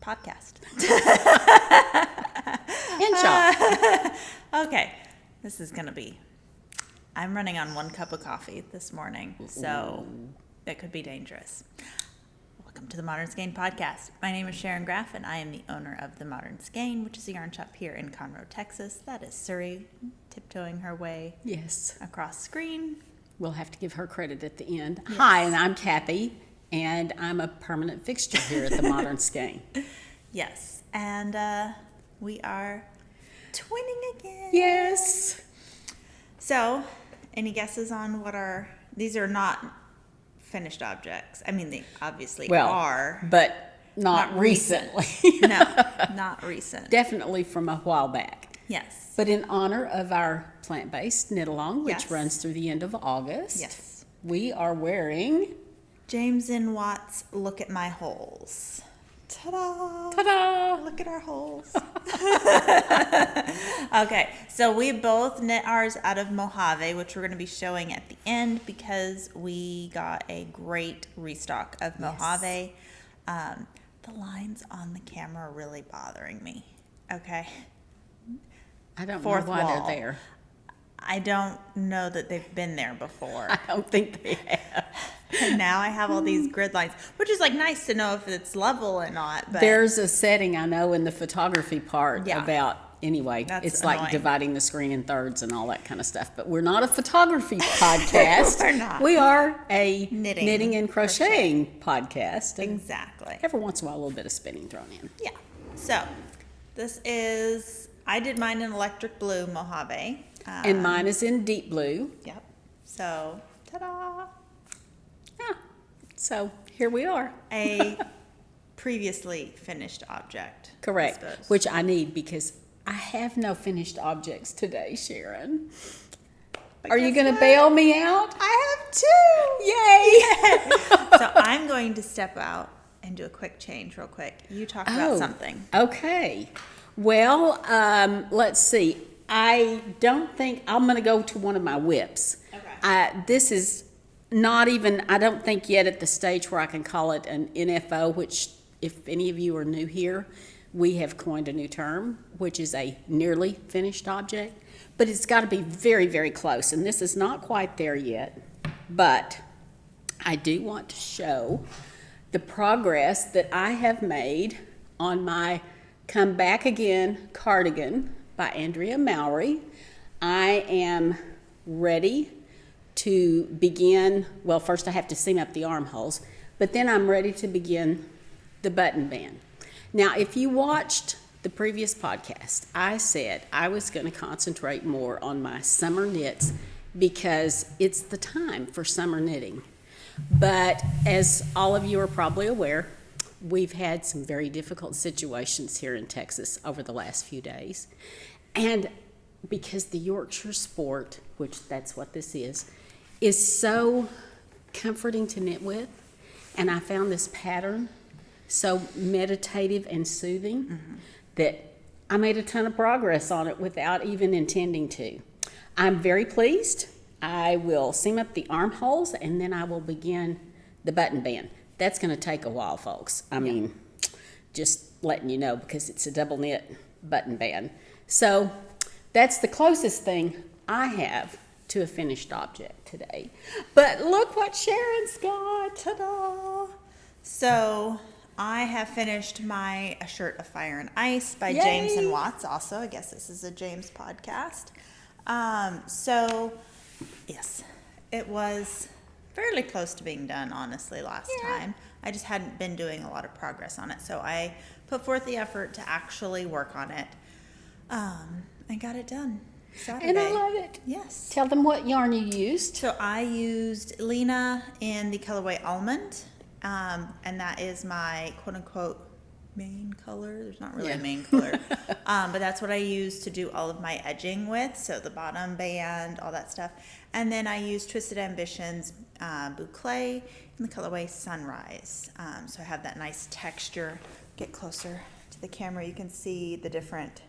Podcast. And okay, this is gonna be. I'm running on 1 cup of coffee this morning, so it could be dangerous. Welcome to the Modern Skein Podcast. My name is Sharon Graff, and I am the owner of the Modern Skein, which is a yarn shop here in Conroe, Texas. That is Surrey, tiptoeing her way across screen. We'll have to give her credit at the end. Yes. Hi, and I'm Cathie, and I'm a permanent fixture here at the Modern Skein. Yes, and we are twinning again. Yes. So, any guesses on what these are not finished objects. I mean, they obviously are. But not recently. No, not recent. Definitely from a while back. Yes. But in honor of our plant-based knit-along, which runs through the end of August, we are wearing James and Watt's Look at My Holes. Ta-da! Ta-da! Look at our holes. Okay, so we both knit ours out of Mojave, which we're going to be showing at the end because we got a great restock of Mojave. The lines on the camera are really bothering me. Okay. I don't know why they're there. I don't know that they've been there before. I don't think they have. And now I have all these grid lines, which is like nice to know if it's level or not. But there's a setting I know in the photography part about, That's it's annoying. like dividing the screen in thirds and all that kind of stuff. But we're not a photography podcast. We're not. We are a Knitting and crocheting podcast. And exactly. every once in a while, a little bit of spinning thrown in. Yeah. So this is, I did mine in electric blue Mojave. And mine is in deep blue. Yep. So, ta-da. Yeah. So here we are. A previously finished object. Correct. I suppose. Which I need because I have no finished objects today, Sharon. But Are you guess going to what? bail me out? I have 2. Yay! So I'm going to step out and do a quick change real quick. You talk about something. Okay. Well, let's see. I don't think I'm going to go to one of my whips. Okay. This is not even, I don't think yet at the stage where I can call it an NFO, which if any of you are new here, we have coined a new term, which is a nearly finished object. But it's got to be very, very close. And this is not quite there yet. But I do want to show the progress that I have made on my Comebackigan cardigan by Andrea Mowry. I am ready to begin, well, first I have to seam up the armholes, but then I'm ready to begin the button band. Now, if you watched the previous podcast, I said I was going to concentrate more on my summer knits because it's the time for summer knitting. But as all of you are probably aware, we've had some very difficult situations here in Texas over the last few days. And because the Yorkshire sport, which that's what this is so comforting to knit with. And I found this pattern so meditative and soothing that I made a ton of progress on it without even intending to. I'm very pleased. I will seam up the armholes and then I will begin the button band. That's going to take a while, folks. I mean, just letting you know because it's a double knit button band. So that's the closest thing I have to a finished object today. But look what Sharon's got. Ta-da! So I have finished my A Shirt of Fire and Ice by James and Watts. Also, I guess this is a James podcast. So yes, it was fairly close to being done, honestly, last time. I just hadn't been doing a lot of progress on it. So I put forth the effort to actually work on it. And got it done Saturday. And I love it. Yes. Tell them what yarn you used. So I used Lena in the colorway Almond, and that is my quote-unquote main color. There's not really Yeah. a main color. But that's what I use to do all of my edging with. So the bottom band, all that stuff. And then I use Twisted Ambitions Boucle in the colorway Sunrise. So I have that nice texture. Get closer to the camera. You can see the different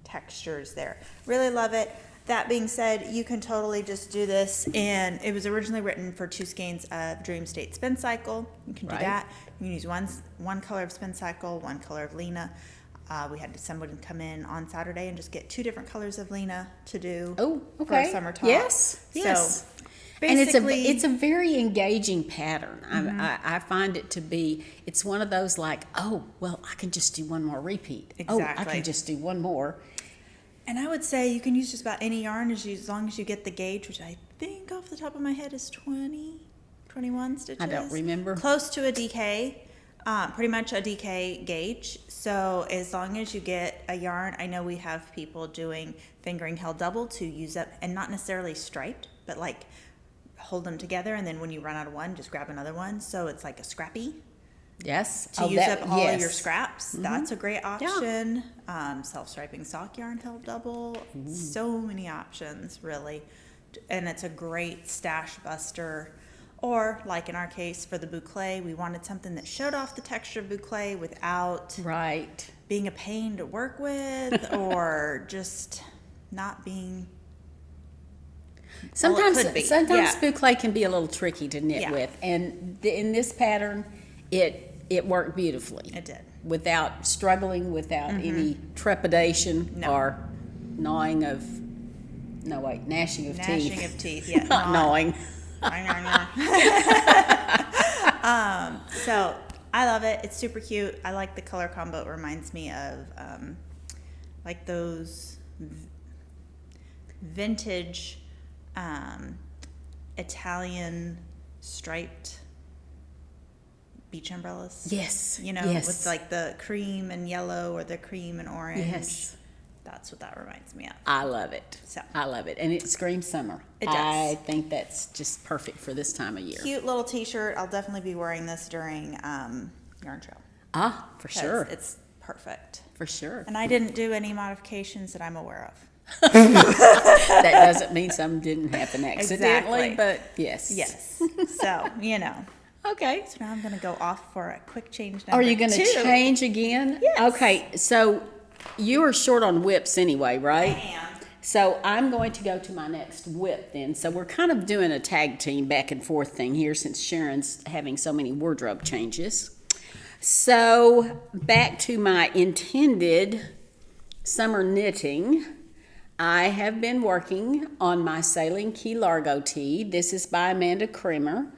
textures there. Really love it. That being said, you can totally just do this, and it was originally written for 2 skeins of Dream State Spin Cycle. You can do Right. that. You can use one color of Spin Cycle, one color of Lena. We had somebody come in on Saturday and just get 2 different colors of Lena to do for okay. a summer top. Yes, yes. So And basically, it's a very engaging pattern. I find it to be, it's one of those like, oh, well, I can just do one more repeat. Oh, I Exactly. can just do one more. and I would say you can use just about any yarn as long as you get the gauge, which I think off the top of my head is 21 stitches. I don't remember. Close to a DK, pretty much a DK gauge. So as long as you get a yarn, I know we have people doing fingering held double to use up, and not necessarily striped, but like hold them together, and then when you run out of one, just grab another one. So it's like a scrappy. Yes. To use up all of your yes. scraps, that's a great option. Self-striping sock yarn held double, so many options really, and it's a great stash buster. Or like in our case for the boucle, we wanted something that showed off the texture of boucle without Right. being a pain to work with or just not being. Sometimes, could be, sometimes yeah. boucle can be a little tricky to knit Yeah. with, and in this pattern, it worked beautifully. It did. Without struggling, without any trepidation No. or gnashing of teeth. Gnashing of teeth, yeah. Not gnawing. So I love it. It's super cute. I like the color combo. It reminds me of like those vintage Italian striped beach umbrellas. Yes. You know, yes. with like the cream and yellow or the cream and orange. Yes. That's what that reminds me of. I love it. So. I love it. And it screams summer. It does. I think that's just perfect for this time of year. Cute little t-shirt. I'll definitely be wearing this during Yarn Trail. Ah, for 'Cause sure. It's perfect. For sure. And I didn't do any modifications that I'm aware of. That doesn't mean some didn't happen accidentally, Exactly. but yes. Yes. So, Okay. So now I'm going to go off for a quick change. Are you going to change again? Yes. Okay, so you are short on whips anyway, right? I am. So I'm going to go to my next whip then. So we're kind of doing a tag team back and forth thing here since Sharon's having so many wardrobe changes. So back to my intended summer knitting. I have been working on my Sailing Key Largo tee. This is by Amanda Kremer.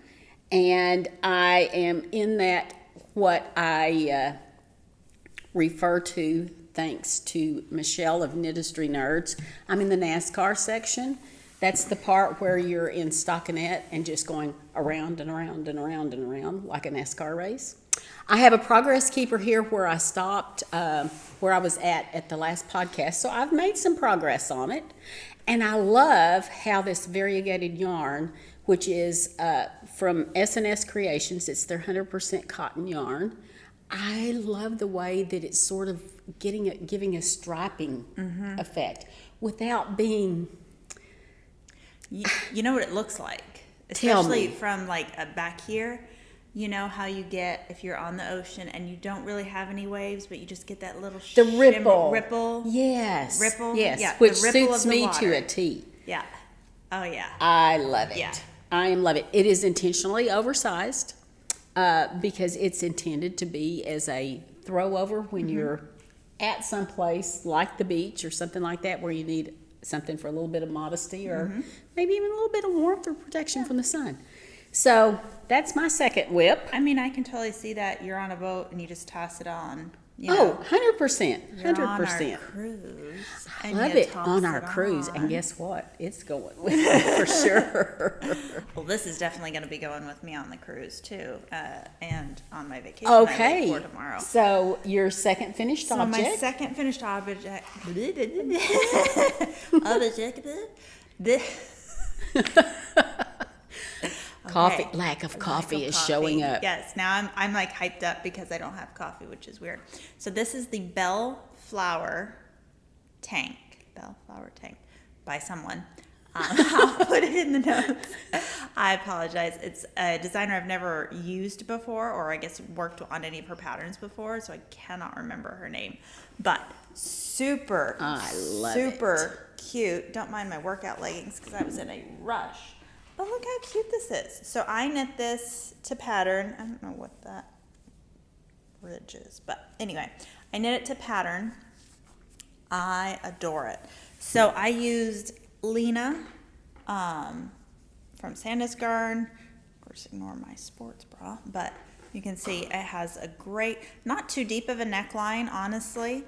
And I am in that, what I refer to, thanks to Michelle of Knitistry Nerds, I'm in the NASCAR section. That's the part where you're in stockinette and just going around and around and around and around like a NASCAR race. I have a progress keeper here where I stopped, where I was at the last podcast. So I've made some progress on it. And I love how this variegated yarn, which is from S&S Creations, it's their 100% cotton yarn. I love the way that it's sort of giving a striping effect without being. You know what it looks like? Tell Especially me. from like back here. You know how you get, if you're on the ocean and you don't really have any waves, but you just get that little The ripple. Ripple. Yes. Ripple? Yes. Yeah, Which the ripple suits of the me water. to a T. Yeah. Oh, yeah. I love it. Yeah. I love it. It is intentionally oversized because it's intended to be as a throw over when you're at some place like the beach or something like that where you need something for a little bit of modesty or maybe even a little bit of warmth or protection from the sun. So that's my second whip. I mean, I can totally see that you're on a boat and you just toss it on. You Oh, know, 100%. you're on our 100%. cruise. I and love you it toss on it our cruise. on. And guess what? It's going with me for sure. Well, this is definitely going to be going with me on the cruise too, and on my vacation. I leave Okay. for tomorrow. So your second finished So object. my second finished object. Coffee, Okay. lack of coffee Lack of is showing up. Yes, now I'm like hyped up because I don't have coffee, which is weird. So this is the Belle flower tank. Belle flower tank by someone. I'll put it in the notes. I apologize. It's a designer I've never used before, or I guess worked on any of her patterns before, so I cannot remember her name. But super, I love super cute. Don't mind my workout leggings because I was in a rush. But look how cute this is. So I knit this to pattern. I don't know what that bridge is, but anyway, I knit it to pattern. I adore it. So I used Lena from Sandnes Garn. Of course, ignore my sports bra, but you can see it has a great, not too deep of a neckline, honestly.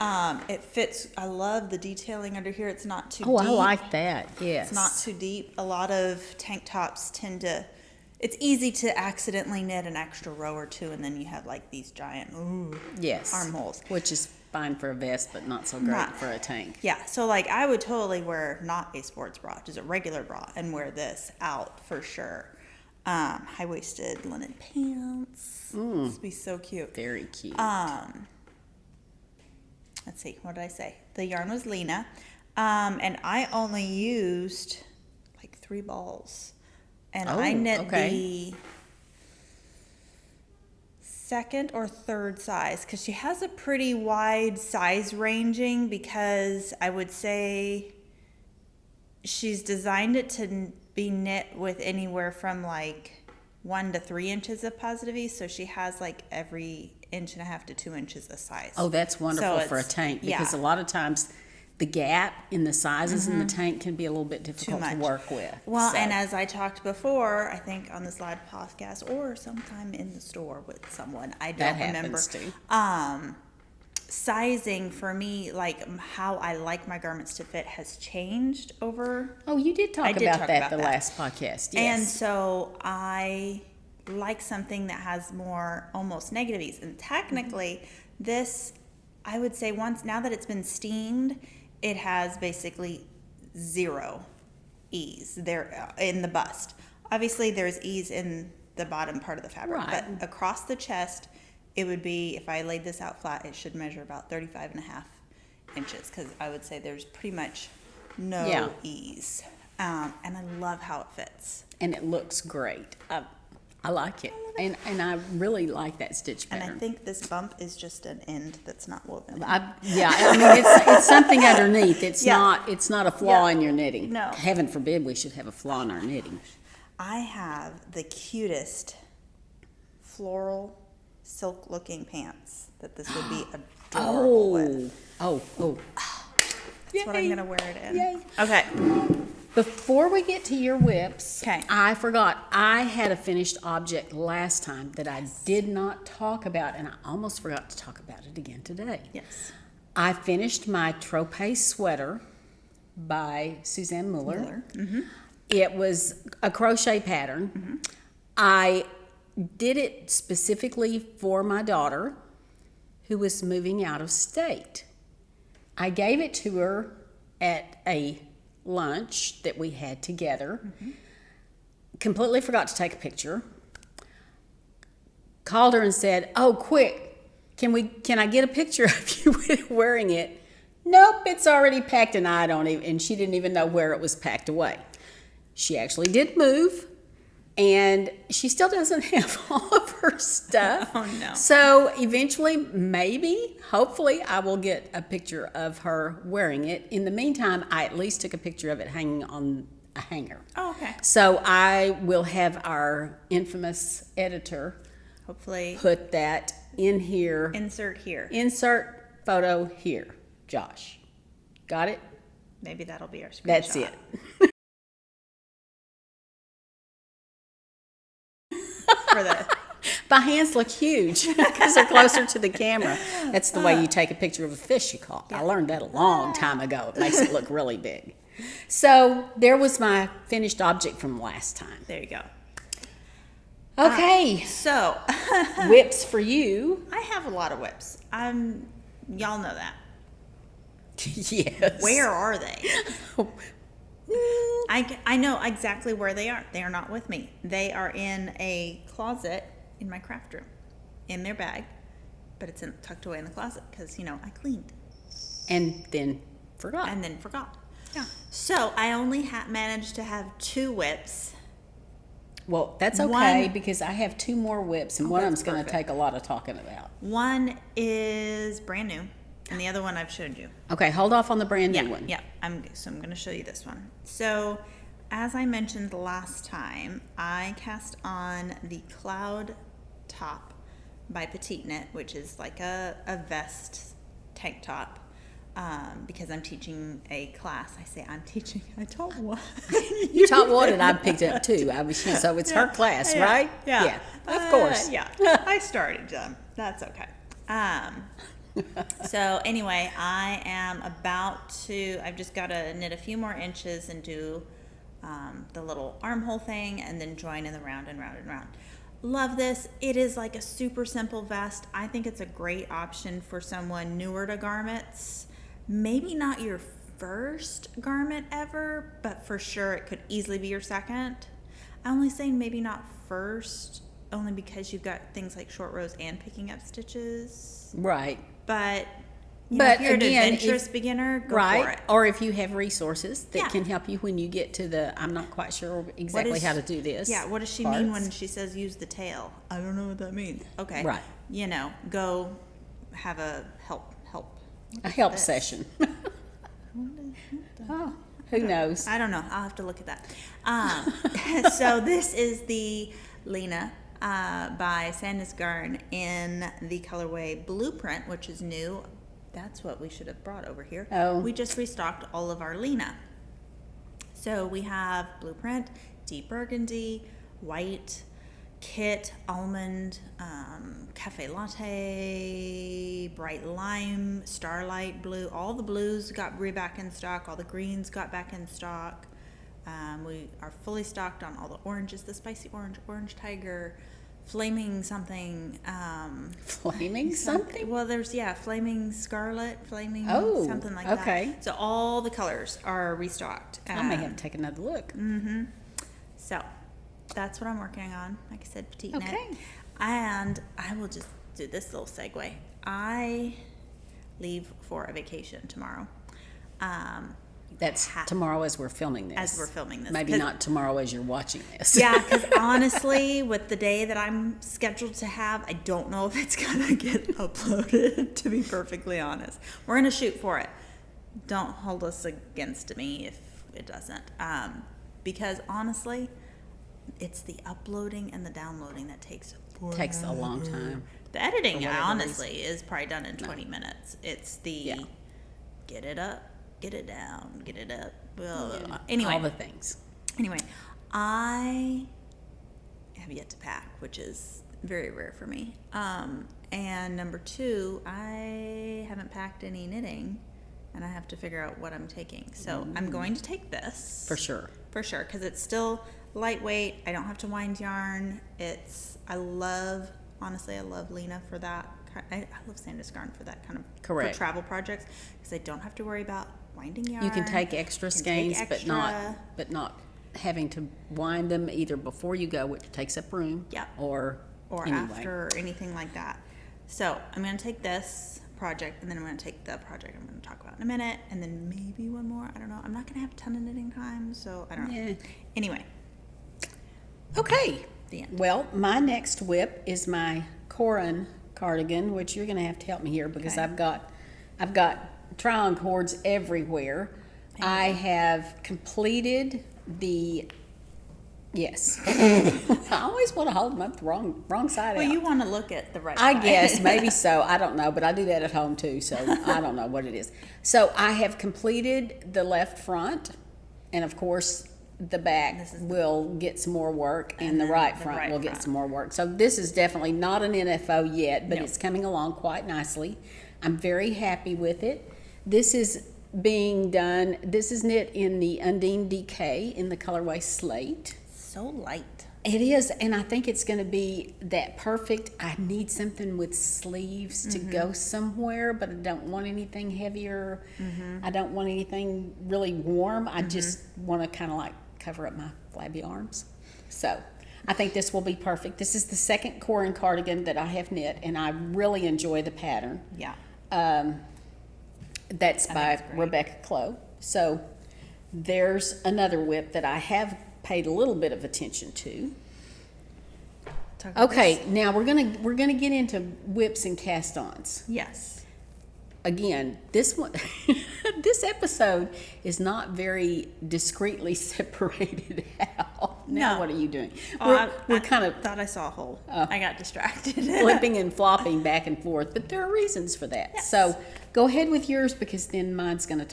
It fits. I love the detailing under here. It's not too deep. I like that. Yes. It's not too deep. A lot of tank tops tend to, it's easy to accidentally knit an extra row or two, and then you have like these giant Yes. armholes. Which is fine for a vest, but not so great for a tank. Yeah, so like I would totally wear not a sports bra, just a regular bra, and wear this out for sure. High-waisted linen pants. This would be so cute. Very cute. Let's see, what did I say? The yarn was Lena, and I only used like 3 balls, and I knit the second or third size because she has a pretty wide size ranging, because I would say she's designed it to be knit with anywhere from like 1 to 3 inches of positive ease, so she has like every 1.5 to 2 inches of size. Oh, that's wonderful for a tank, because a lot of times the gap in the sizes in the tank can be a little bit difficult to work with. Well, and as I talked before, I think on this live podcast or sometime in the store with someone, I don't remember. Sizing for me, like how I like my garments to fit, has changed over. Oh, you did talk about that the last podcast. Yes. And so I like something that has more almost negative ease. And technically, this, I would say, now that it's been steamed, it has basically 0 ease there in the bust. Obviously, there's ease in the bottom part of the fabric, but across the chest, it would be, if I laid this out flat, it should measure about 35.5 inches, because I would say there's pretty much no ease. And I love how it fits. And it looks great. I like it. And I really like that stitch pattern. And I think this bump is just an end that's not woven. I mean, it's something underneath. It's not a flaw in your knitting. No. Heaven forbid we should have a flaw in our knitting. I have the cutest floral silk looking pants that this would be adorable with. That's what I'm gonna wear it in. Yay. Okay. Before we get to your whips, Okay. I forgot. I had a finished object last time that I did not talk about, and I almost forgot to talk about it again today. Yes. I finished my Trope sweater by Suzanne Muller. Mm-hmm. It was a crochet pattern. Mm-hmm. I did it specifically for my daughter, who was moving out of state. I gave it to her at a lunch that we had together. Completely forgot to take a picture. Called her and said, "Oh, quick, can I get a picture of you wearing it?" Nope, it's already packed, and and she didn't even know where it was packed away. She actually did move, and she still doesn't have all of her stuff. Oh, no. So eventually, hopefully, I will get a picture of her wearing it. In the meantime, I at least took a picture of it hanging on a hanger. Oh, okay. So I will have our infamous editor Hopefully. put that in here. Insert here. Insert photo here. Josh. Got it? Maybe that'll be our screenshot. That's it. For the My hands look huge because they're closer to the camera. That's the way you take a picture of a fish you caught. I learned that a long time ago. It makes it look really big. So there was my finished object from last time. There you go. Okay. So Whips for you. I have a lot of whips. Y'all know that. Yes. Where are they? I know exactly where they are. They are not with me. They are in a closet in my craft room, in their bag, but it's tucked away in the closet because, I cleaned. And then forgot. Yeah. So I only managed to have 2 whips. Well, that's okay One- because I have 2 more whips, and one of that's them's going to perfect. take a lot of talking about. One is brand new, and the other one I've showed you. Okay, hold off on the brand new one. Yeah. I'm going to show you this one. So, as I mentioned last time, I cast on the Cloud top by Petit Knit, which is like a vest tank top. Because I'm teaching a class. I taught one. You taught one, and I picked up 2. So it's her class, right? Yeah. Of course. Yeah. I started them. That's okay. So anyway, I've just got to knit a few more inches and do the little armhole thing and then join in the round and round and round. Love this. It is like a super simple vest. I think it's a great option for someone newer to garments. Maybe not your first garment ever, but for sure it could easily be your second. I'm only saying maybe not first, only because you've got things like short rows and picking up stitches. Right. But But if you're again, an adventurous beginner, go right, for it. or if you have resources that Yeah. can help you when you get to the, I'm not quite sure exactly how to do this. Yeah, what does she parts. mean when she says use the tail? I don't know what that means. Okay. Right. Go have a help. A help this? session. Oh, who knows? I don't know. I'll have to look at that. So this is the Lena by Sandnes Garn in the colorway Blueprint, which is new. That's what we should have brought over here. Oh. We just restocked all of our Lena. So we have Blueprint, deep burgundy, white, Kitt, almond, cafe latte, bright lime, starlight blue. All the blues got back in stock. All the greens got back in stock. We are fully stocked on all the oranges, the spicy orange tiger, flaming something. Flaming something? Well, there's, flaming scarlet, flaming Oh, something like okay. that. So all the colors are restocked. I may have to take another look. So that's what I'm working on. Like I said, Petit Knit. Okay. And I will just do this little segue. I leave for a vacation tomorrow. That's tomorrow as we're filming this. As we're filming this. Maybe not tomorrow as you're watching this. Yeah, because honestly, with the day that I'm scheduled to have, I don't know if it's going to get uploaded, to be perfectly honest. We're going to shoot for it. Don't hold us against me if it doesn't. Because honestly, it's the uploading and the downloading that takes Takes a long time. The editing, For whatever honestly, is probably done in 20 minutes. It's the Yeah. get it up, get it down, get it up. Anyway, All the things. Anyway, I have yet to pack, which is very rare for me. And number 2, I haven't packed any knitting, and I have to figure out what I'm taking. So I'm going to take this. For sure. For sure, because it's still lightweight. I don't have to wind yarn. Honestly, I love Lena for that. I love Sandnes Garn for that kind of Correct. for travel projects, because I don't have to worry about winding yarn. You can take extra can take skeins, extra. but not having to wind them either before you go, which takes up room. Yeah. Or anyway. After or anything like that. So I'm going to take this project, and then I'm going to take the project I'm going to talk about in a minute, and then maybe one more. I don't know. I'm not going to have a ton of knitting time, so I don't know. Yeah. Anyway, Okay. the end. Well, my next whip is my Corran cardigan, which you're going to have to help me here because Okay. I've got try-on cords everywhere. I have completed the. Yes. I always want to hold them up the wrong side Well, out. you want to look at the right I side. guess, maybe so. I don't know, but I do that at home too, so I don't know what it is. So I have completed the left front, and of course, the back will get some more work, and the then right the front right will get front. some more work. So this is definitely not an NFO yet, but No. it's coming along quite nicely. I'm very happy with it. This is being done, this is knit in the Undine DK in the colorway Slate. So light. It is, and I think it's going to be that perfect. I need something with sleeves to go somewhere, but I don't want anything heavier. I don't want anything really warm. I just want to kind of like cover up my flabby arms. So I think this will be perfect. This is the second Corran cardigan that I have knit, and I really enjoy the pattern. Yeah. That's by Rebecca Clow. So there's another whip that I have paid a little bit of attention to. Okay, now we're gonna get into whips and cast-ons. Yes. Again, this one, this episode is not very discreetly separated out. Now, No. what are you doing? Oh, We're kind of thought I saw a hole. I got distracted. flipping and flopping back and forth, but there are reasons for that. Yes. So go ahead with yours, because then mine's gonna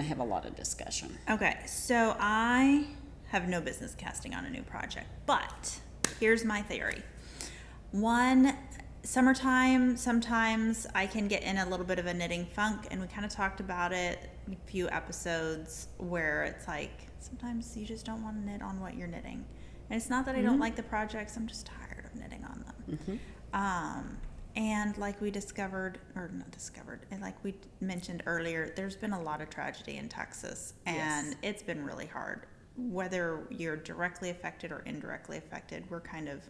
have a lot of discussion. Okay, so I have no business casting on a new project, but here's my theory. One, summertime, sometimes I can get in a little bit of a knitting funk, and we kind of talked about it in a few episodes where it's like sometimes you just don't want to knit on what you're knitting. And it's not that I don't like the projects, I'm just tired of knitting on them. And like we and like we mentioned earlier, there's been a lot of tragedy in Texas, and it's been really hard. Whether you're directly affected or indirectly affected, we're kind of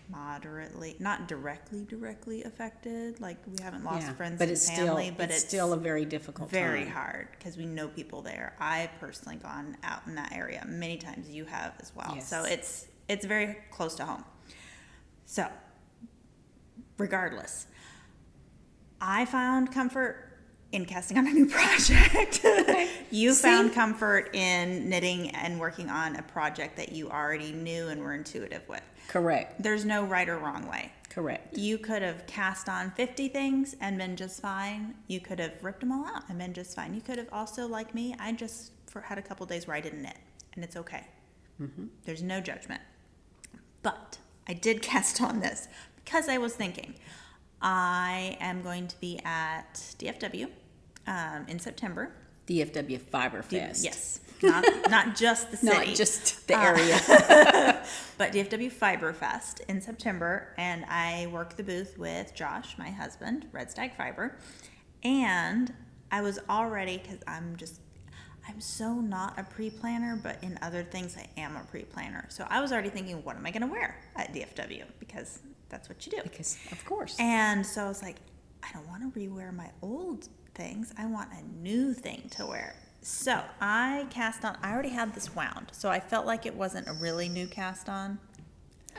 moderately, not directly affected. Like we haven't lost friends and family, but it's still a very difficult very time. hard because we know people there. I've personally gone out in that area many times. You have as well. Yes. So it's very close to home. So regardless, I found comfort in casting on a new project. You found comfort in knitting and working on a project that you already knew and were intuitive with. Correct. There's no right or wrong way. Correct. You could have cast on 50 things and been just fine. You could have ripped them all out and been just fine. You could have also, like me, I just had a couple days where I didn't knit, and it's okay. There's no judgment. But I did cast on this because I was thinking, I am going to be at DFW in September. DFW Fiber Fest. Yes, not just the city. Not just the area. But DFW Fiber Fest in September, and I work the booth with Josh, my husband, Red Stag Fiber, and I was already, because I'm so not a pre-planner, but in other things I am a pre-planner. So I was already thinking, what am I going to wear at DFW? Because that's what you do. Because, of course. And so I was like, I don't want to rewear my old things. I want a new thing to wear. So I cast on, I already had this wound, so I felt like it wasn't a really new cast on.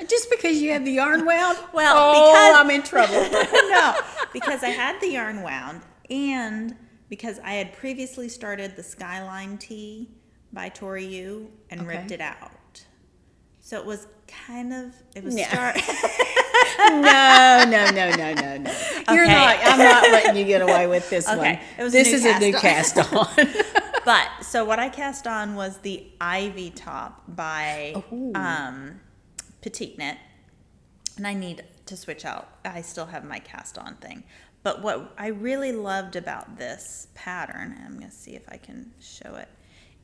Just because you had the yarn wound? Well, because I'm in trouble. No, because I had the yarn wound, and because I had previously started the Skyline tee by Tori Yu and ripped it out. So it was kind of, it was No. No. You're not. I'm not letting you get away with this one. It was this is a new cast on. But so what I cast on was the Ivy top by Petit Knit, and I need to switch out. I still have my cast on thing. But what I really loved about this pattern, and I'm going to see if I can show it,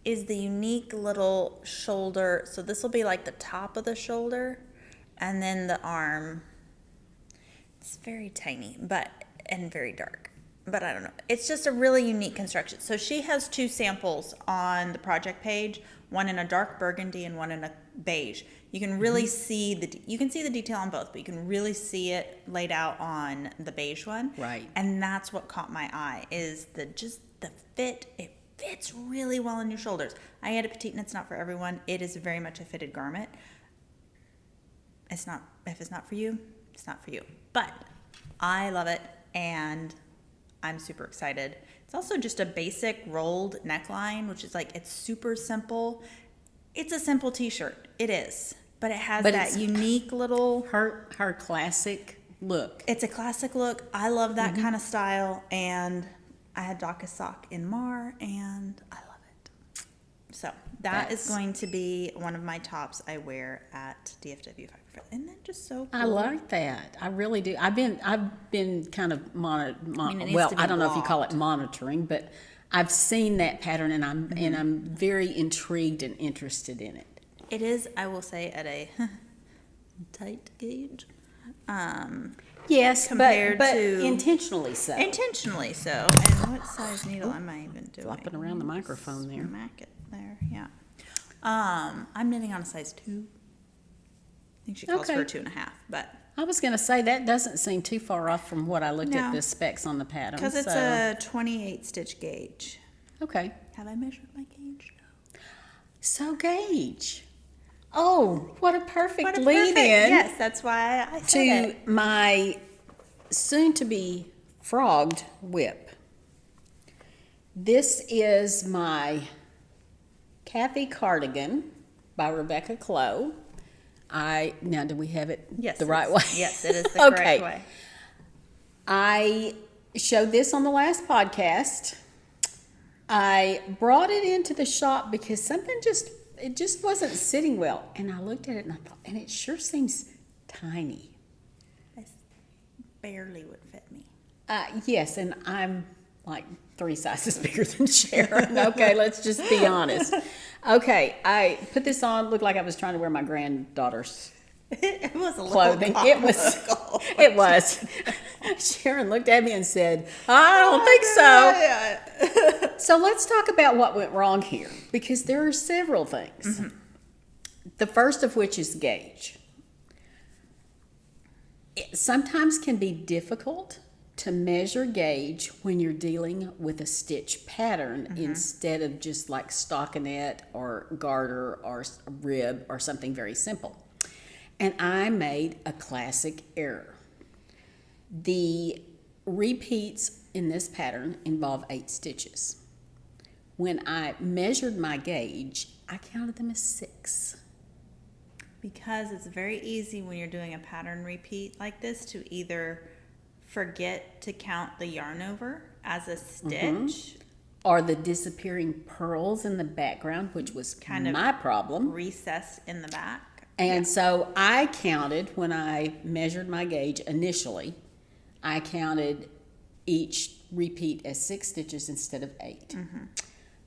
is the unique little shoulder. So this will be like the top of the shoulder, and then the arm. It's very tiny, and very dark. But I don't know. It's just a really unique construction. So she has two samples on the project page, one in a dark burgundy and one in a beige. You can really see the detail on both, but you can really see it laid out on the beige one. Right. And that's what caught my eye, is the fit. It fits really well on your shoulders. I had a Petite Knit's not for everyone. It is very much a fitted garment. If it's not for you, it's not for you. But I love it, and I'm super excited. It's also just a basic rolled neckline, which is like, it's super simple. It's a simple t-shirt. It is. But it has that unique little... Her classic look. It's a classic look. I love that kind of style. And I had Dachas sock in Mar, and I love it. So that is going to be one of my tops I wear at DFW. Isn't that just so cool? I like that. I really do. I've been kind of I don't know if you call it monitoring, but I've seen that pattern, and I'm very intrigued and interested in it. It is, I will say, at a tight gauge. Yes, Compared but to- intentionally so. Intentionally so. And what size needle am I even doing? Flopping around the microphone there. Smack it there, yeah. I'm knitting on a size 2. I think she calls for Okay. a 2.5, but I was going to say that doesn't seem too far off from what I looked at No. the specs on the pattern. because it's so- a 28 stitch gauge. Okay. Have I measured my gauge? No. So gauge. Oh, what a perfect What a lead perfect- in Yes, that's why I said to it. my soon to be frogged whip. This is my Cathie Cardigan by Rebecca Clow. Now do we have it Yes, the right way? Yes, it is the Okay. correct way. I showed this on the last podcast. I brought it into the shop because something it just wasn't sitting well. And I looked at it and I thought, and it sure seems tiny. This barely would fit me. Yes, and I'm like 3 sizes bigger than Sharon. Okay, let's just be honest. Okay, I put this on, looked like I was trying to wear my granddaughter's It was a little clothing. It was. comical. It was. Sharon looked at me and said, I don't think so. So let's talk about what went wrong here, because there are several things. The first of which is gauge. It sometimes can be difficult to measure gauge when you're dealing with a stitch pattern instead of just like stockinette or garter or rib or something very simple. And I made a classic error. The repeats in this pattern involve 8 stitches. When I measured my gauge, I counted them as 6. Because it's very easy when you're doing a pattern repeat like this to either forget to count the yarn over as a stitch, Or the disappearing pearls in the background, which was Kind of my problem. recessed in the back. And so I counted, when I measured my gauge initially, I counted each repeat as 6 stitches instead of 8.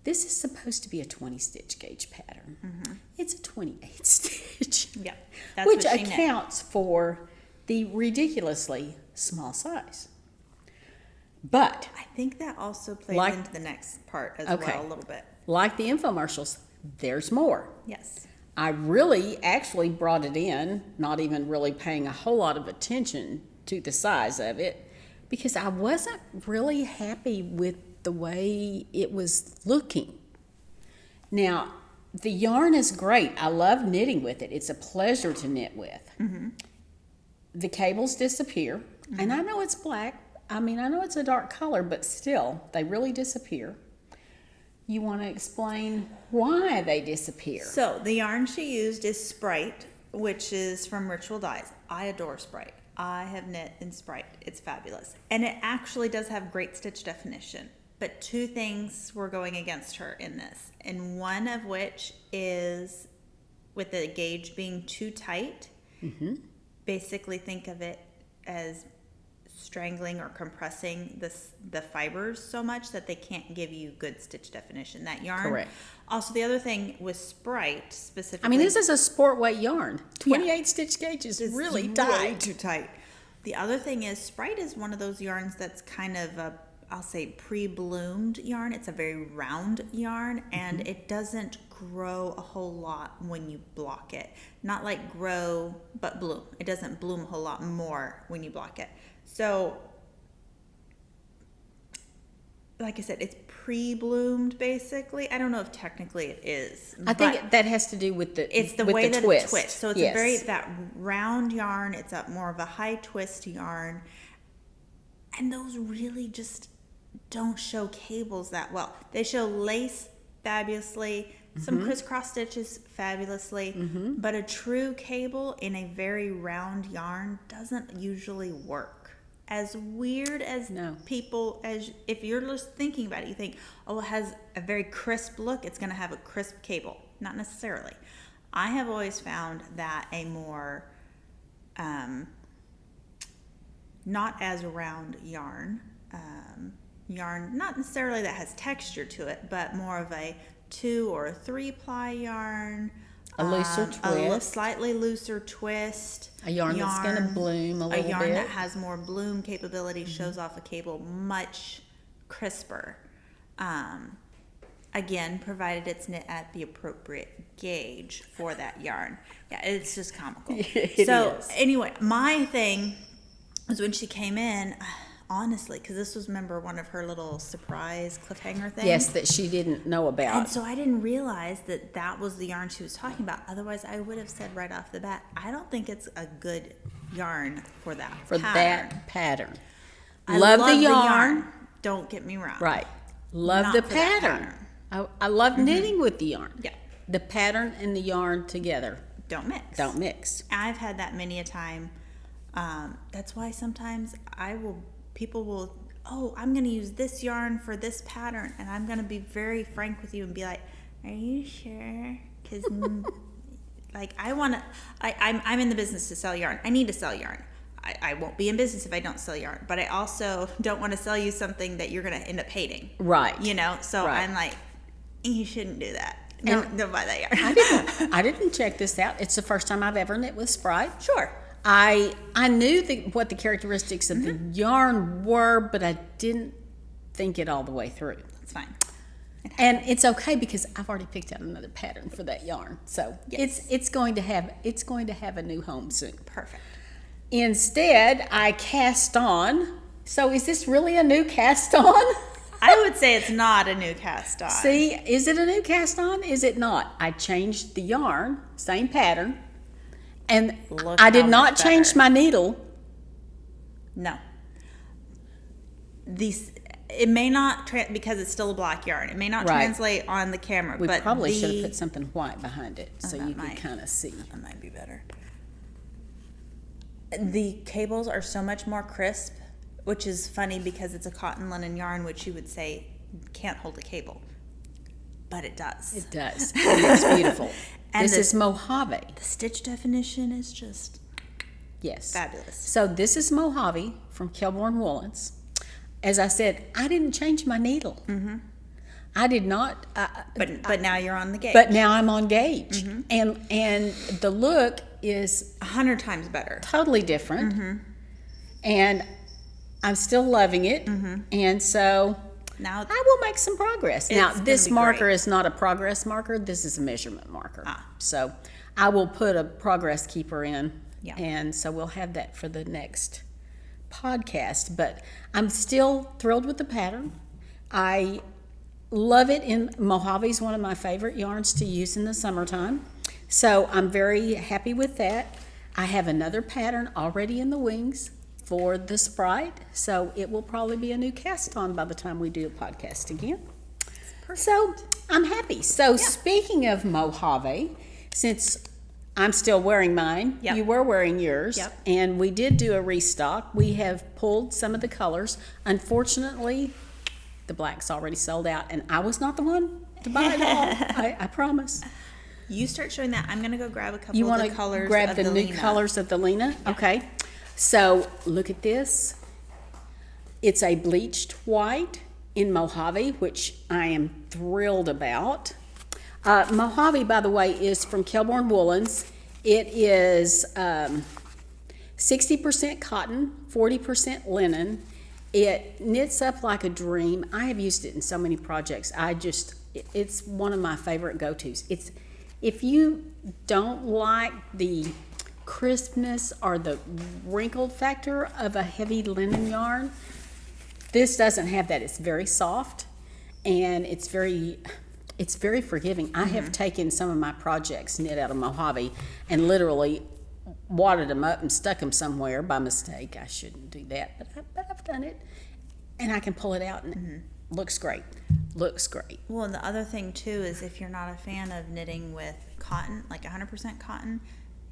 This is supposed to be a 20 stitch gauge pattern. It's a 28 stitch. Yeah, that's which what she knit. accounts for the ridiculously small size. But I think that also plays Like- into the next part as Okay. well a little bit. like the infomercials, there's more. Yes. I really actually brought it in, not even really paying a whole lot of attention to the size of it, because I wasn't really happy with the way it was looking. Now, the yarn is great. I love knitting with it. It's a pleasure to knit with. The cables disappear, and I know it's black. I mean, I know it's a dark color, but still, they really disappear. You want to explain why they disappear? So the yarn she used is Sprite, which is from Ritual Dyes. I adore Sprite. I have knit in Sprite. It's fabulous. And it actually does have great stitch definition. But 2 things were going against her in this. And one of which is with the gauge being too tight. Basically think of it as strangling or compressing the fibers so much that they can't give you good stitch definition. That yarn. Correct. Also, the other thing with Sprite specifically. I mean, this is a sport weight yarn. 28 stitch gauge is It's really way tight. too tight. The other thing is Sprite is one of those yarns that's kind of a, I'll say, pre-bloomed yarn. It's a very round yarn, and it doesn't grow a whole lot when you block it. Not like grow, but bloom. It doesn't bloom a whole lot more when you block it. So, like I said, it's pre-bloomed basically. I don't know if technically it is. I but think that has to do with the it's the with way the that twist. it twists. So it's Yes. a very, that round yarn. It's a more of a high twist yarn. And those really just don't show cables that well. They show lace fabulously, some crisscross stitches fabulously, but a true cable in a very round yarn doesn't usually work. As weird as No. people, as if you're just thinking about it, you think, oh, it has a very crisp look, it's going to have a crisp cable. Not necessarily. I have always found that a more not as round yarn, not necessarily that has texture to it, but more of a 2 or 3 ply yarn. A looser twist. Slightly looser twist. A yarn that's going to bloom a little bit. A yarn that has more bloom capability, shows off a cable much crisper. Again, provided it's knit at the appropriate gauge for that yarn. Yeah, it's just comical. It is. Anyway, my thing was when she came in, honestly, because this was, remember, one of her little surprise cliffhanger things. Yes, that she didn't know about. And so I didn't realize that that was the yarn she was talking about. Otherwise, I would have said right off the bat, I don't think it's a good yarn for that that pattern. I love the yarn. Don't get me wrong. Right. Love Not the for that pattern. I love knitting with the yarn. Yeah. The pattern and the yarn together. Don't mix. Don't mix. I've had that many a time. That's why sometimes people will, I'm going to use this yarn for this pattern, and I'm going to be very frank with you and be like, are you sure? Because like I'm in the business to sell yarn. I need to sell yarn. I won't be in business if I don't sell yarn, but I also don't want to sell you something that you're going to end up hating. Right. You know, so Right. I'm like, you shouldn't do that. Don't buy that yarn. I didn't check this out. It's the first time I've ever knit with Sprite. Sure. I knew what the characteristics of the yarn were, but I didn't think it all the way through. It's fine. And it's okay because I've already picked out another pattern for that yarn. So Yes. it's going to have a new home soon. Perfect. Instead, I cast on. So is this really a new cast on? I would say it's not a new cast on. See, is it a new cast on? Is it not? I changed the yarn, same pattern, and Look I did how not much change better. my needle. No. It may not, because it's still a black yarn, it may not Right. translate on the camera. We but probably should have put something white behind it so that you could might. kind of see. That might be better. The cables are so much more crisp, which is funny because it's a cotton linen yarn, which you would say can't hold a cable. But it does. It does. It's beautiful. And this the- is Mojave. The stitch definition is just Yes. fabulous. So this is Mojave from Kelbourne Woolens. As I said, I didn't change my needle. Mm-hmm. I did not. But now you're on the gauge. But now I'm on gauge, Mm-hmm. and the look is 100 times better. totally different, Mm-hmm. and I'm still loving it. Mm-hmm. And so Now I will make some progress. Now It's this gonna be marker great. is not a progress marker. This is a measurement marker. Ah. So I will put a progress keeper in, Yeah. and so we'll have that for the next podcast. But I'm still thrilled with the pattern. I love it. In Mojave's one of my favorite yarns to use in the summertime. So I'm very happy with that. I have another pattern already in the wings for the Sprite, so it will probably be a new cast on by the time we do a podcast again. So I'm happy. So speaking of Mojave, since I'm still wearing mine, Yep. you were wearing yours, Yep. and we did do a restock. We have pulled some of the colors. Unfortunately, the black's already sold out, and I was not the one to buy it all. I promise. you start showing that. I'm going to go grab a couple You of want the to colors grab of the new Lena. colors of the Lena? Okay. So look at this. It's a bleached white in Mojave, which I am thrilled about. Mojave, by the way, is from Kelbourne Woolens. It is 60% cotton, 40% linen. It knits up like a dream. I have used it in so many projects. It's one of my favorite go-tos. If you don't like the crispness or the wrinkled factor of a heavy linen yarn, this doesn't have that. It's very soft, and it's very forgiving. I have taken some of my projects knit out of Mojave and literally wadded them up and stuck them somewhere by mistake. I shouldn't do that, but I've done it, and I can pull it out, and it looks great. Looks great. Well, and the other thing too is if you're not a fan of knitting with cotton, like 100% cotton,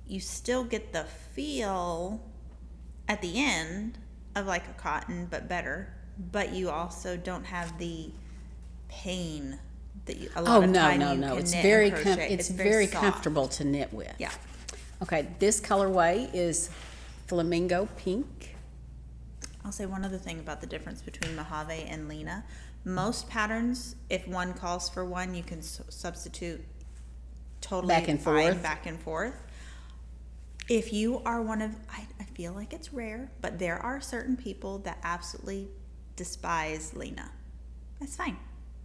you still get the feel at the end of like a cotton, but better. But you also don't have the pain that you. A lot of time you can It's knit very and crochet. it's very soft. comfortable to knit with. Yeah. Okay, this colorway is flamingo pink. I'll say one other thing about the difference between Mojave and Lena. Most patterns, if one calls for one, you can substitute totally Back and fine forth. back and forth. If you are one of, I feel like it's rare, but there are certain people that absolutely despise Lena. That's fine.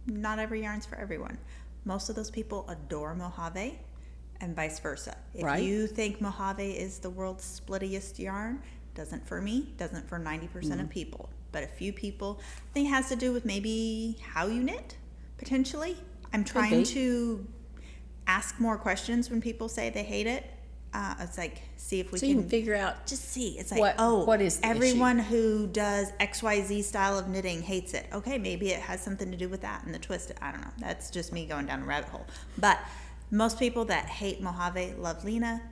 Not every yarn's for everyone. Most of those people adore Mojave and vice versa. If Right. you think Mojave is the world's splittiest yarn, doesn't for me, doesn't for 90% of people. But a few people, I think it has to do with maybe how you knit, potentially. I'm trying be. to ask more questions when people say they hate it. It's like, see if we So can you can figure out just see. It's like, what is the everyone who does XYZ style of knitting hates it. Okay, maybe it has something to do with that and the twist. I don't know. That's just me going down a rabbit hole. But most people that hate Mojave love Lena,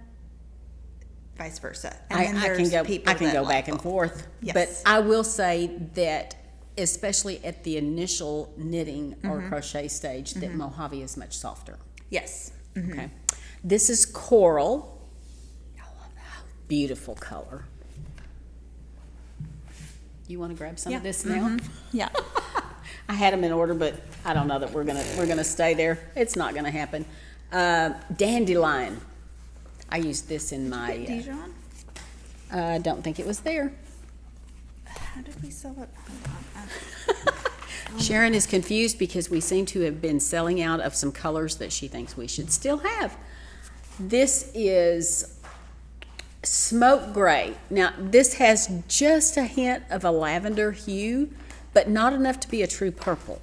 vice versa. And then I there's can people that go like back and both. forth. Yes. But I will say that, especially at the initial knitting or crochet stage, that Mojave is much softer. Yes. Okay. This is coral. I love that. Beautiful color. You want to grab some of this now? Yeah. I had them in order, but I don't know that we're gonna stay there. It's not gonna happen. Dandelion. I used this in my. Dijon? I don't think it was there. How did we sell it? Sharon is confused because we seem to have been selling out of some colors that she thinks we should still have. This is smoke gray. Now, this has just a hint of a lavender hue, but not enough to be a true purple.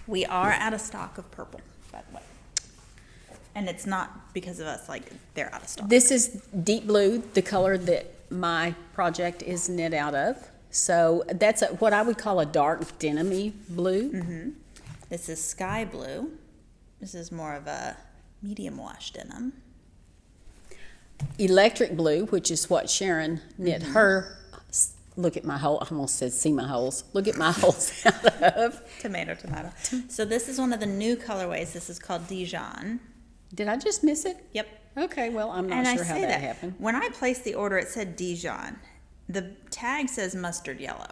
We are out of stock of purple, by the way. And it's not because of us, like, they're out of stock. This is deep blue, the color that my project is knit out of. So that's what I would call a dark denim-y blue. This is sky blue. This is more of a medium wash denim. Electric blue, which is what Sharon knit her. Look at my hole. I almost said see my holes. Look at my holes out of. Tomato. So this is one of the new colorways. This is called Dijon. Did I just miss it? Yep. Okay, well, I'm not And sure I how say that happened. When I placed the order, it said Dijon. The tag says mustard yellow.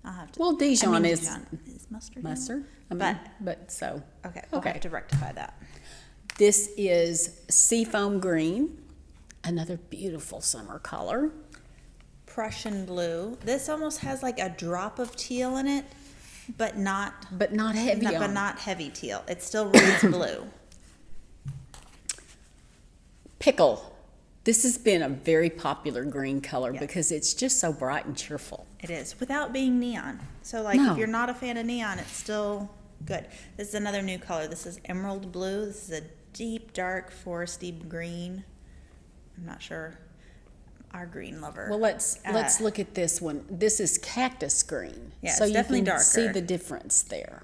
I'll have to. Well, Dijon is Dijon is mustard. Yellow? mustard. I mean, but so. Okay. We'll have to rectify that. This is seafoam green, another beautiful summer color. Prussian blue. This almost has like a drop of teal in it, but not heavy on. but not heavy teal. It still reads blue. Pickle. This has been a very popular green color Yes. because it's just so bright and cheerful. It is, without being neon. So like No. if you're not a fan of neon, it's still good. This is another new color. This is emerald blue. This is a deep, dark, foresty green. I'm not sure. Our green lover. Well, let's look at this one. This is cactus green. Yeah, so it's you definitely can darker. see the difference there.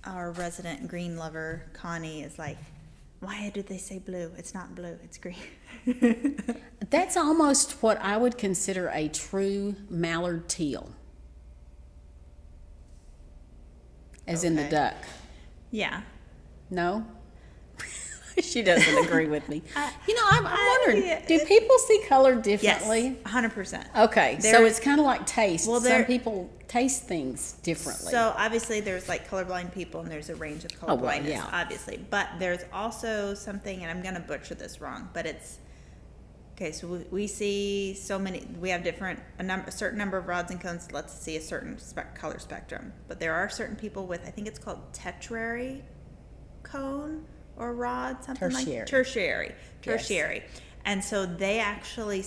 Our resident green lover, Connie, is like, why did they say blue? It's not blue, it's green. That's almost what I would consider a true mallard teal. As in the Okay. duck. Yeah. No? She doesn't agree with me. I'm wondering, yeah, do people see color differently? Yes, 100%. Okay, so There- it's kind of like taste. Well, Some there- people taste things differently. So obviously there's like colorblind people and there's a range of well, colorblindness, yeah. obviously. But there's also something, and I'm going to butcher this wrong, but it's, okay, so we see so many, we have a certain number of rods and cones, let's see a certain color spectrum. But there are certain people with, I think it's called tetrary cone or rod, something like tertiary. And so they actually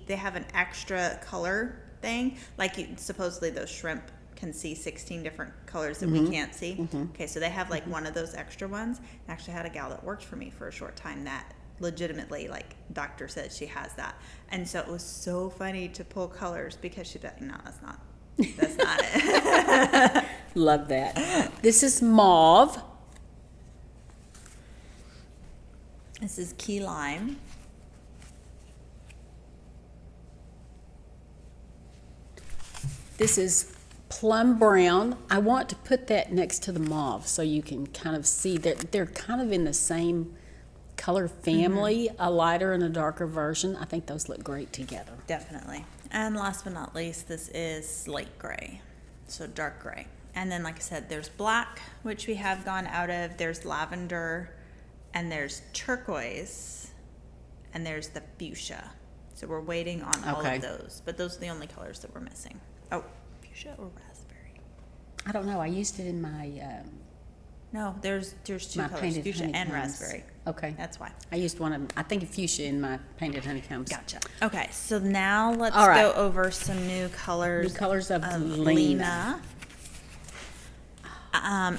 they have an extra color thing, like supposedly those shrimp can see 16 different colors that we can't see. Okay, so they have like one of those extra ones. I actually had a gal that worked for me for a short time that legitimately, like, doctor said she has that. And so it was so funny to pull colors because she'd be like, no, that's not it. Love that. This is mauve. This is key lime. This is plum brown. I want to put that next to the mauve so you can kind of see that they're kind of in the same color family, a lighter and a darker version. I think those look great together. Definitely. And last but not least, this is slate gray, so dark gray. And then, like I said, there's black, which we have gone out of. There's lavender, and there's turquoise, and there's the fuchsia. So we're waiting on all of those, but those are the only colors that we're missing. Oh, fuchsia or raspberry? I don't know. I used it in my No, there's two my colors, painted fuchsia and honeycombs. raspberry. Okay. That's why. I used one of I think fuchsia in my painted honeycombs. Gotcha. Okay, so now let's All right. go over some new colors. New colors of Lena. Lena.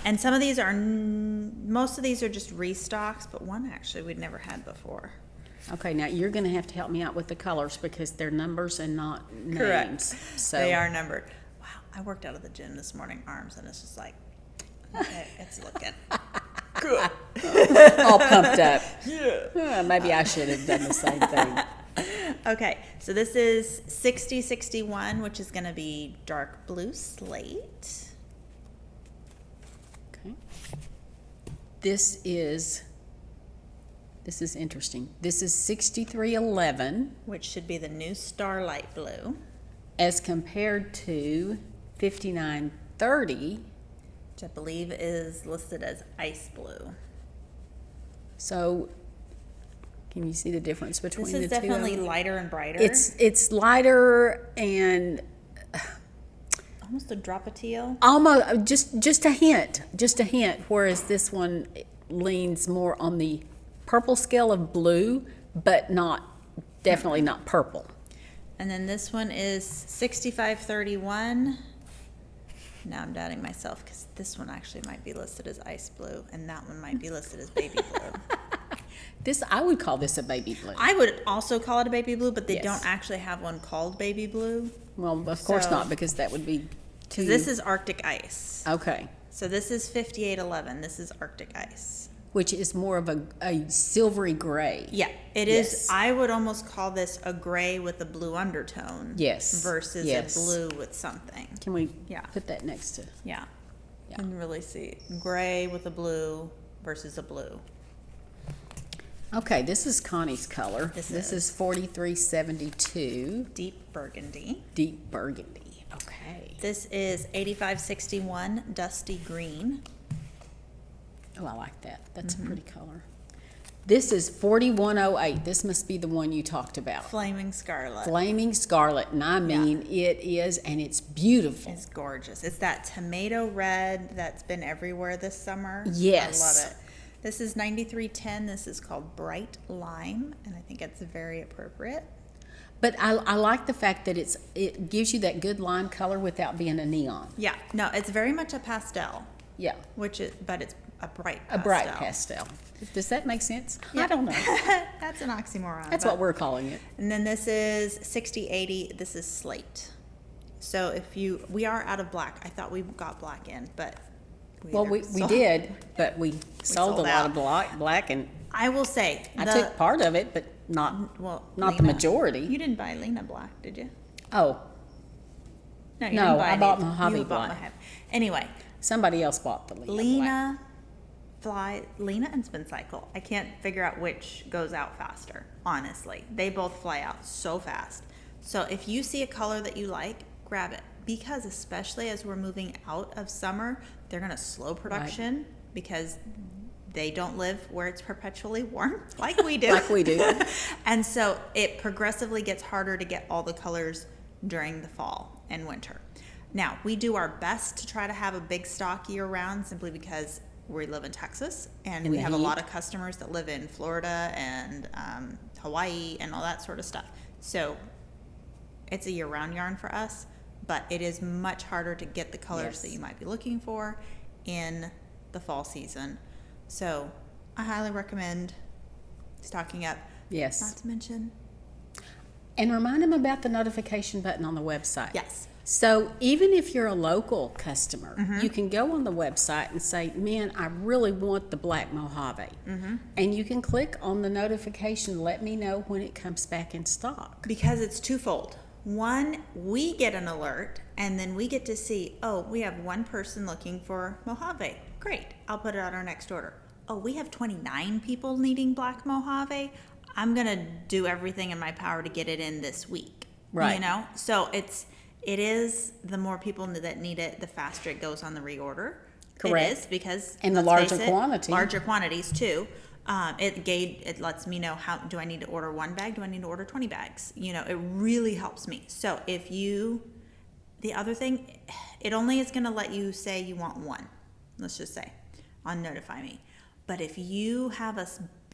And some of these are, most of these are just restocks, but one actually we'd never had before. Okay, now you're going to have to help me out with the colors because they're numbers and not names. Correct. So They are numbered. Wow, I worked out of the gym this morning, arms, and it's just like, okay, it's looking good. all pumped up. Yeah. Maybe I should have done the same thing. Okay, so this is 6061, which is going to be dark blue slate. Okay. This is interesting. This is 6311 Which should be the new starlight blue. as compared to 5930. Which I believe is listed as ice blue. So can you see the difference between This the is two? definitely lighter and brighter. It's lighter and almost a drop of teal. almost just a hint, whereas this one leans more on the purple scale of blue, but definitely not purple. And then this one is 6531. Now I'm doubting myself because this one actually might be listed as ice blue and that one might be listed as baby blue. I would call this a baby blue. I would also call it a baby blue, but they Yes. don't actually have one called baby blue. Well, of course So- not, because that would be too. This is Arctic ice. Okay, So this is 5811. This is Arctic ice. which is more of a silvery gray. Yeah, it is. Yes. I would almost call this a gray with a blue undertone. Yes, Versus yes. a blue with something. Can we Yeah. put that next to? Yeah. Yeah. You can really see gray with a blue versus a blue. Okay, this is Connie's color. This This is. is 4372, Deep burgundy. deep burgundy. Okay. This is 8561 dusty green. Oh, I like that. That's Mm-hmm. a pretty color. This is 4108. This must be the one you talked about. Flaming scarlet. Flaming scarlet, and I mean it is, and it's beautiful. It's gorgeous. It's that tomato red that's been everywhere this summer. Yes. I love it. This is 9310. This is called Bright Lime, and I think it's very appropriate. But I like the fact that it gives you that good lime color without being a neon. Yeah, no, it's very much a pastel, Yeah, but it's a bright a pastel. bright pastel. Does that make sense? Yeah. I don't know. That's an oxymoron. That's but- what we're calling it. And then this is 6080. This is slate. So we are out of black. I thought we got black in, but Well, we did, but we sold a sold lot out. of black, and I will say I took part of it, but not the Lena. majority. You didn't buy Lena black, did you? Oh, No, you No, didn't buy I any. bought Mojave You bought black. Mojave. Anyway, somebody else bought the Lena black. Lena and Spin Cycle. I can't figure out which goes out faster, honestly. They both fly out so fast. So if you see a color that you like, grab it. Because especially as we're moving out of summer, they're going to slow production because they don't live where it's perpetually warm like we do. Like we do. And so it progressively gets harder to get all the colors during the fall and winter. Now, we do our best to try to have a big stock year round simply because we live in Texas and In we the have a heat. lot of customers that live in Florida and Hawaii and all that sort of stuff. So it's a year-round yarn for us, but it is much harder to get the colors Yes. that you might be looking for in the fall season. So I highly recommend stocking up. Yes. Not to mention, And remind them about the notification button on the website. yes. So even if you're a local customer, you can go on the website and say, man, I really want the black Mojave. And you can click on the notification, let me know when it comes back in stock. Because it's twofold. One, we get an alert and then we get to see, oh, we have one person looking for Mojave. Great. I'll put it on our next order. Oh, we have 29 people needing black Mojave. I'm going to do everything in my power to get it in this week. Right. You know? So it is the more people that need it, the faster it goes on the reorder. Correct. It is because And the let's face larger it, quantity. larger quantities too. It lets me know how do I need to order 1 bag? Do I need to order 20 bags? You know, it really helps me. So the other thing, it only is going to let you say you want 1. Let's just say on Notify Me. But if you have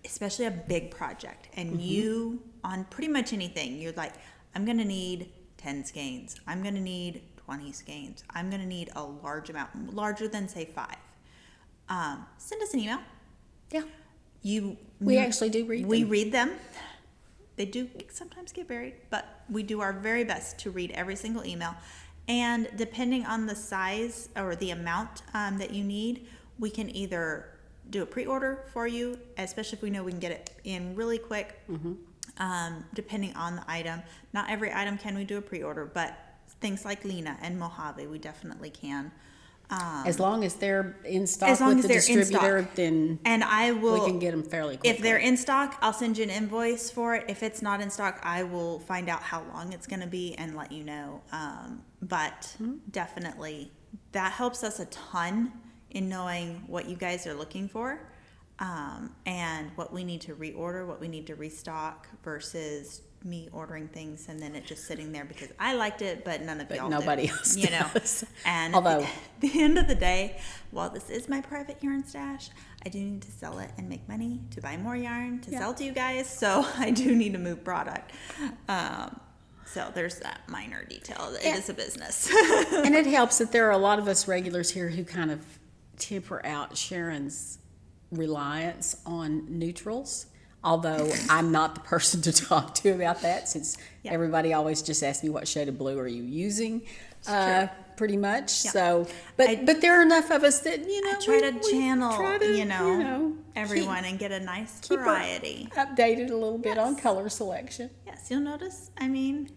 especially a big project and you on pretty much anything, you're like, I'm going to need 10 skeins. I'm going to need 20 skeins. I'm going to need a large amount, larger than say 5. Send us an email. Yeah. We actually do read them. We read them. They do sometimes get buried, but we do our very best to read every single email. And depending on the size or the amount that you need, we can either do a pre-order for you, especially if we know we can get it in really quick, depending on the item. Not every item can we do a pre-order, but things like Lena and Mojave, we definitely can. As long as they're in stock with the distributor, then and we can get them fairly quickly. If they're in stock, I'll send you an invoice for it. If it's not in stock, I will find out how long it's going to be and let you know. But definitely, that helps us a ton in knowing what you guys are looking for, and what we need to reorder, what we need to restock versus me ordering things and then it just sitting there because I liked it, but nobody else you know. does. And although at the end of the day, while this is my private yarn stash, I do need to sell it and make money to buy more yarn to sell to you guys. So I do need to move product. So there's that minor detail. It is a business. And it helps that there are a lot of us regulars here who kind of temper out Sharon's reliance on neutrals. Although I'm not the person to talk to about that, since everybody always just asks me what shade of blue are you using, pretty much. Yeah. So, but there are enough of us that I try to channel, everyone and get a nice variety. Updated a little bit on color selection. Yes, you'll notice. I mean,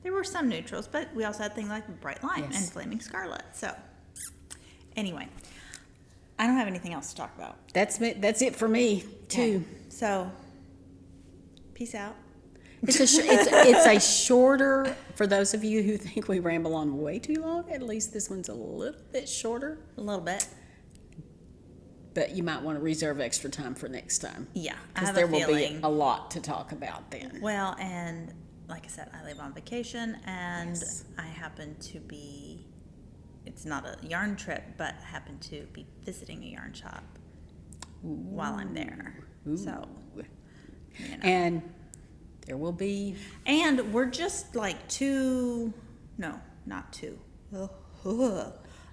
there were some neutrals, but we also had things like Bright Lime and Flaming Scarlet. So, anyway, I don't have anything else to talk about. That's it for me too. So. Peace out. It's a shorter, for those of you who think we ramble on way too long, at least this one's a little bit shorter. A little bit. But you might want to reserve extra time for next time. Yeah, because there will be a lot to talk about then. Well, and like I said, I live on vacation and I happen to be, it's not a yarn trip, but I happen to be visiting a yarn shop while I'm there. So... You know. And there will be... And we're just like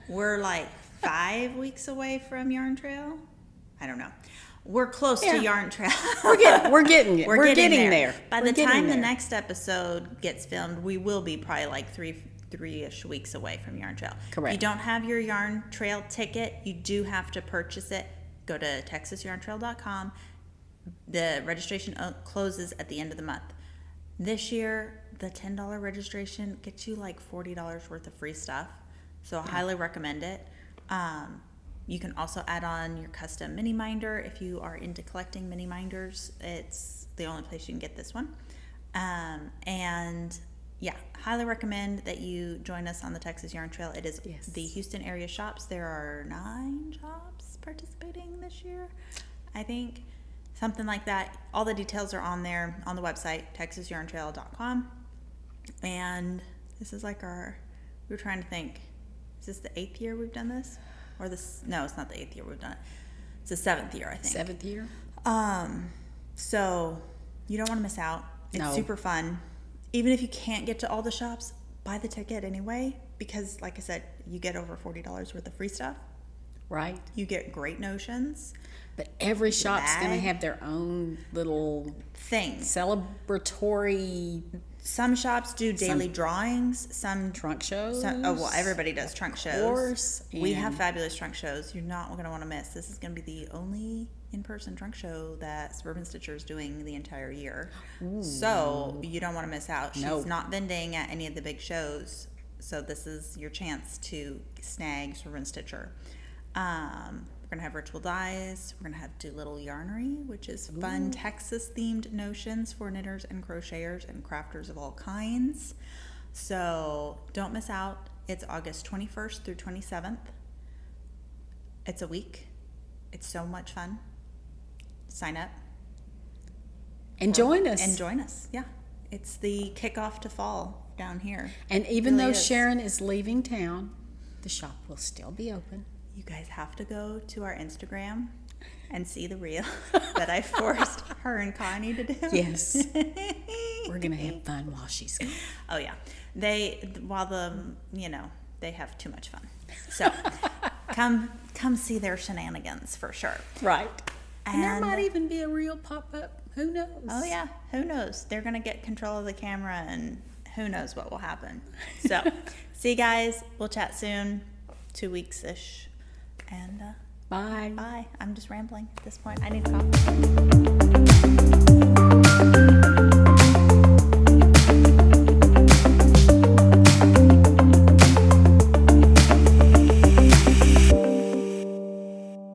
we're like 5 weeks away from Yarn Trail. I don't know. We're close to Yarn Trail. We're getting it. We're getting there. By the time the next episode gets filmed, we will be probably like three-ish weeks away from Yarn Trail. Correct. If you don't have your Yarn Trail ticket, you do have to purchase it. Go to texasyarntrail.com. The registration closes at the end of the month. This year, the $10 registration gets you like $40 worth of free stuff. So I highly recommend it. You can also add on your custom mini minder if you are into collecting mini minders. It's the only place you can get this one. And yeah, highly recommend that you join us on the Texas Yarn Trail. It is the Houston area shops. There are 9 shops participating this year, I think. Something like that. All the details are on there on the website, texasyarntrail.com. And this is like we were trying to think, is this the 8th year we've done this? Or this? No, it's not the 8th year we've done it. It's the 7th year, I think. 7th year? So you don't want to miss out. It's super fun. Even if you can't get to all the shops, buy the ticket anyway. Because like I said, you get over $40 worth of free stuff. Right. You get great notions. But every shop's going to have their own little thing. Celebratory. Some shops do daily drawings. Some trunk shows. Everybody does trunk shows. Of course. We have fabulous trunk shows. You're not going to want to miss. This is going to be the only in-person trunk show that Suburban Stitcher is doing the entire year. Ooh. So you don't want to miss out. She's not vending at any of the big shows. So this is your chance to snag Suburban Stitcher. We're going to have virtual dies. We're going to do little yarnery, which is fun Texas-themed notions for knitters and crocheters and crafters of all kinds. So don't miss out. It's August 21st through 27th. It's a week. It's so much fun. sign up. And join us. And join us, yeah. It's the kickoff to fall down here. And even Really though is. Sharon is leaving town, the shop will still be open. You guys have to go to our Instagram and see the reel that I forced her and Connie to do. Yes. We're going to have fun while she's gone. Oh yeah. They have too much fun. So come see their shenanigans for sure. Right. And there And- might even be a real pop-up. Who knows? Oh yeah, who knows? They're gonna get control of the camera and who knows what will happen. So see you guys. We'll chat soon. 2 weeks-ish. And Bye. bye. I'm just rambling at this point. I need coffee.